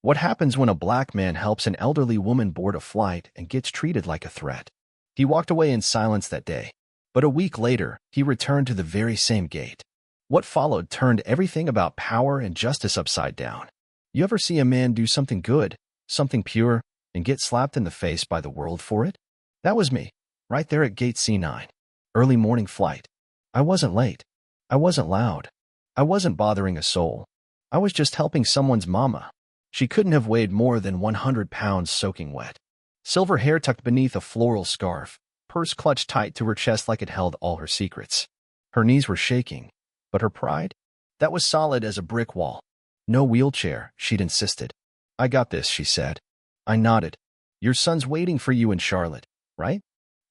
What happens when a black man helps an elderly woman board a flight and gets treated like a threat? He walked away in silence that day, but a week later, he returned to the very same gate. What followed turned everything about power and justice upside down. You ever see a man do something good, something pure, and get slapped in the face by the world for it? That was me, right there at gate C9. Early morning flight. I wasn't late. I wasn't loud. I wasn't bothering a soul. I was just helping someone's mama. She couldn't have weighed more than 100 pounds soaking wet. Silver hair tucked beneath a floral scarf, purse clutched tight to her chest like it held all her secrets. Her knees were shaking, but her pride? That was solid as a brick wall. No wheelchair, she'd insisted. I got this, she said. I nodded. Your son's waiting for you in Charlotte, right?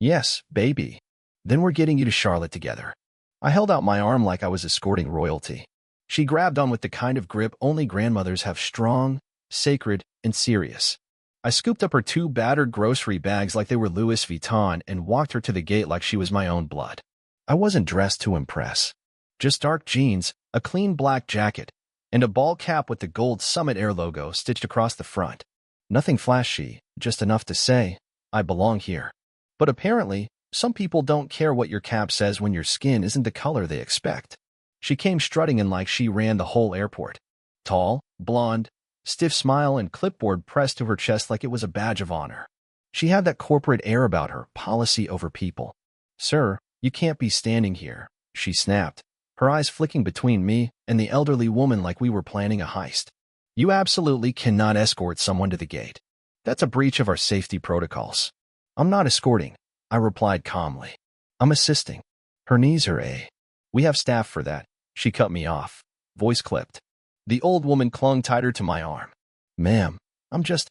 Yes, baby. Then we're getting you to Charlotte together. I held out my arm like I was escorting royalty. She grabbed on with the kind of grip only grandmothers have, strong, sacred, and serious. I scooped up her 2 battered grocery bags like they were Louis Vuitton and walked her to the gate like she was my own blood. I wasn't dressed to impress. Just dark jeans, a clean black jacket, and a ball cap with the gold Summit Air logo stitched across the front. Nothing flashy, just enough to say, I belong here. But apparently, some people don't care what your cap says when your skin isn't the color they expect. She came strutting in like she ran the whole airport. Tall, blonde, stiff smile and clipboard pressed to her chest like it was a badge of honor. She had that corporate air about her, policy over people. Sir, you can't be standing here, she snapped, her eyes flicking between me and the elderly woman like we were planning a heist. You absolutely cannot escort someone to the gate. That's a breach of our safety protocols. I'm not escorting, I replied calmly. I'm assisting. Her knees are a. We have staff for that. She cut me off. Voice clipped. The old woman clung tighter to my arm. Ma'am, I'm just...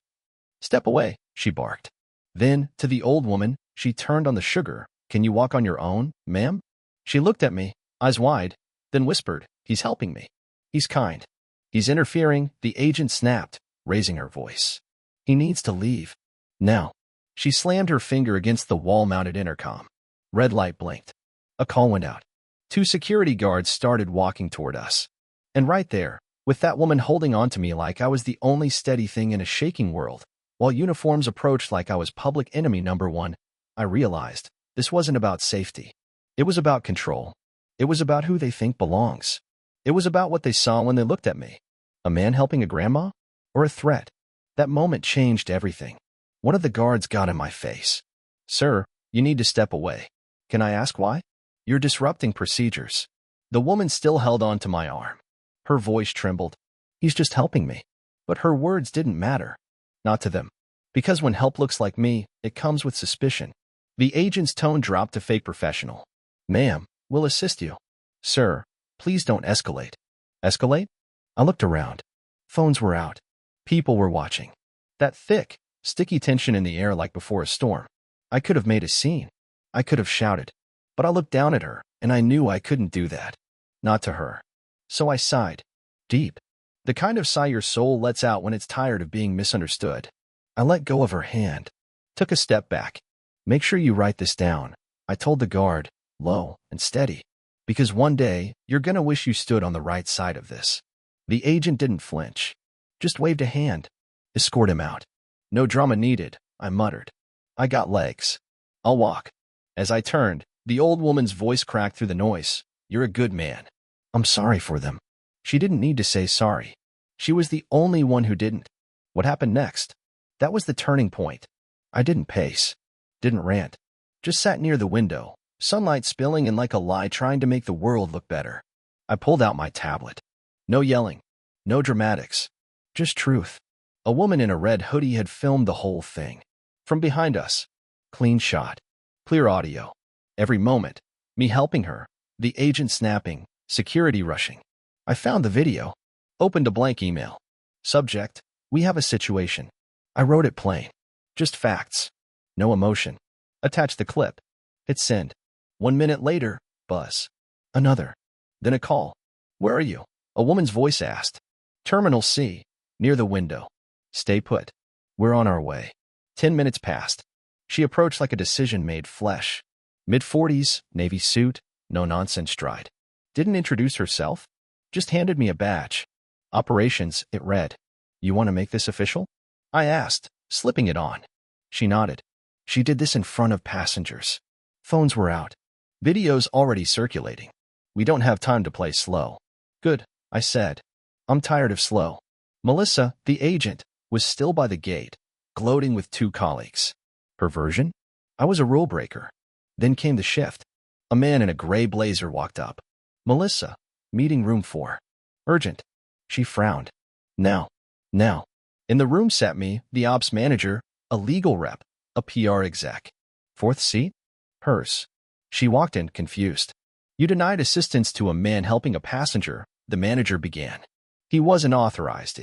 Step away, she barked. Then, to the old woman, she turned on the sugar. Can you walk on your own, ma'am? She looked at me, eyes wide, then whispered, he's helping me. He's kind. He's interfering, the agent snapped, raising her voice. He needs to leave. Now. She slammed her finger against the wall-mounted intercom. Red light blinked. A call went out. 2 security guards started walking toward us. And right there, with that woman holding on to me like I was the only steady thing in a shaking world, while uniforms approached like I was public enemy number 1, I realized this wasn't about safety. It was about control. It was about who they think belongs. It was about what they saw when they looked at me. A man helping a grandma? Or a threat? That moment changed everything. One of the guards got in my face. Sir, you need to step away. Can I ask why? You're disrupting procedures. The woman still held on to my arm. Her voice trembled. He's just helping me. But her words didn't matter. Not to them. Because when help looks like me, it comes with suspicion. The agent's tone dropped to fake professional. Ma'am, we'll assist you. Sir, please don't escalate. Escalate? I looked around. Phones were out. People were watching. That thick, sticky tension in the air like before a storm. I could have made a scene. I could have shouted. But I looked down at her, and I knew I couldn't do that. Not to her. So I sighed. Deep. The kind of sigh your soul lets out when it's tired of being misunderstood. I let go of her hand. Took a step back. Make sure you write this down, I told the guard, low and steady. Because one day, you're gonna wish you stood on the right side of this. The agent didn't flinch. Just waved a hand. Escort him out. No drama needed, I muttered. I got legs. I'll walk. As I turned, the old woman's voice cracked through the noise. You're a good man. I'm sorry for them. She didn't need to say sorry. She was the only one who didn't. What happened next? That was the turning point. I didn't pace. Didn't rant. Just sat near the window, sunlight spilling in like a lie trying to make the world look better. I pulled out my tablet. No yelling. No dramatics. Just truth. A woman in a red hoodie had filmed the whole thing. From behind us. Clean shot. Clear audio. Every moment. Me helping her. The agent snapping. Security rushing. I found the video. Opened a blank email. Subject. We have a situation. I wrote it plain. Just facts. No emotion. Attached the clip. Hit send. 1 minute later, buzz. Another. Then a call. Where are you? A woman's voice asked. Terminal C. Near the window. Stay put. We're on our way. 10 minutes passed. She approached like a decision made flesh. Mid-40s, navy suit, no-nonsense stride. Didn't introduce herself. Just handed me a badge. Operations, it read. You want to make this official? I asked, slipping it on. She nodded. She did this in front of passengers. Phones were out. Videos already circulating. We don't have time to play slow. Good, I said. I'm tired of slow. Melissa, the agent, was still by the gate, gloating with two colleagues. Perversion? I was a rule breaker. Then came the shift. A man in a gray blazer walked up. Melissa, meeting room 4. Urgent. She frowned. Now. In the room sat me, the ops manager, a legal rep, a PR exec. 4th seat? Hers. She walked in, confused. You denied assistance to a man helping a passenger, the manager began. He wasn't authorized.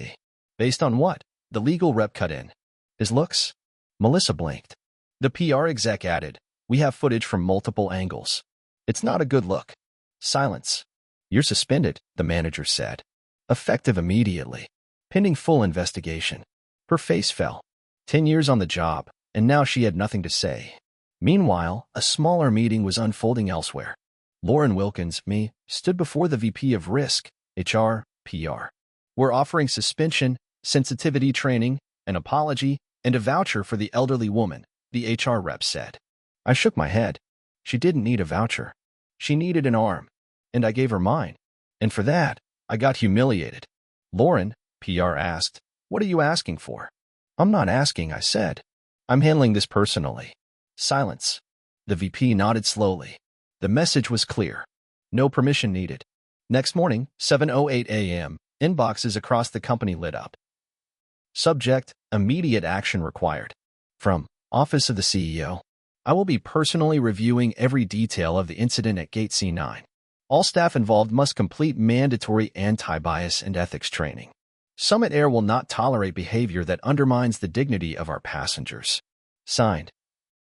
Based on what? The legal rep cut in. His looks? Melissa blinked. The PR exec added, we have footage from multiple angles. It's not a good look. Silence. You're suspended, the manager said. Effective immediately. Pending full investigation. Her face fell. 10 years on the job, and now she had nothing to say. Meanwhile, a smaller meeting was unfolding elsewhere. Lauren Wilkins, me, stood before the VP of Risk, HR, PR. We're offering suspension, sensitivity training, an apology, and a voucher for the elderly woman, the HR rep said. I shook my head. She didn't need a voucher. She needed an arm. And I gave her mine. And for that, I got humiliated. Lauren, PR asked, what are you asking for? I'm not asking, I said. I'm handling this personally. Silence. The VP nodded slowly. The message was clear. No permission needed. Next morning, 7:08 a.m., inboxes across the company lit up. Subject, immediate action required. From Office of the CEO. I will be personally reviewing every detail of the incident at Gate C9. All staff involved must complete mandatory anti-bias and ethics training. Summit Air will not tolerate behavior that undermines the dignity of our passengers. Signed,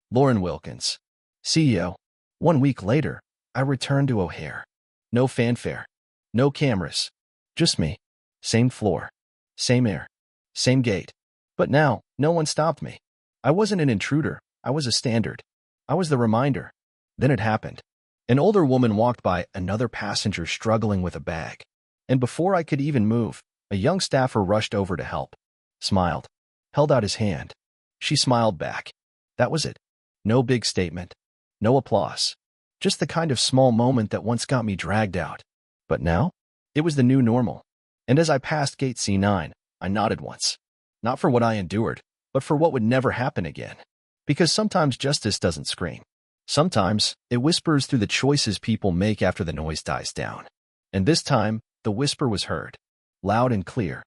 Lauren Wilkins, CEO. 1 week later, I returned to O'Hare. No fanfare. No cameras. Just me. Same floor. Same air. Same gate. But now, no one stopped me. I wasn't an intruder. I was a standard. I was the reminder. Then it happened. An older woman walked by, another passenger struggling with a bag. And before I could even move, a young staffer rushed over to help. Smiled. Held out his hand. She smiled back. That was it. No big statement. No applause. Just the kind of small moment that once got me dragged out. But now? It was the new normal. And as I passed Gate C9, I nodded once. Not for what I endured, but for what would never happen again. Because sometimes justice doesn't scream. Sometimes it whispers through the choices people make after the noise dies down. And this time, the whisper was heard. Loud and clear.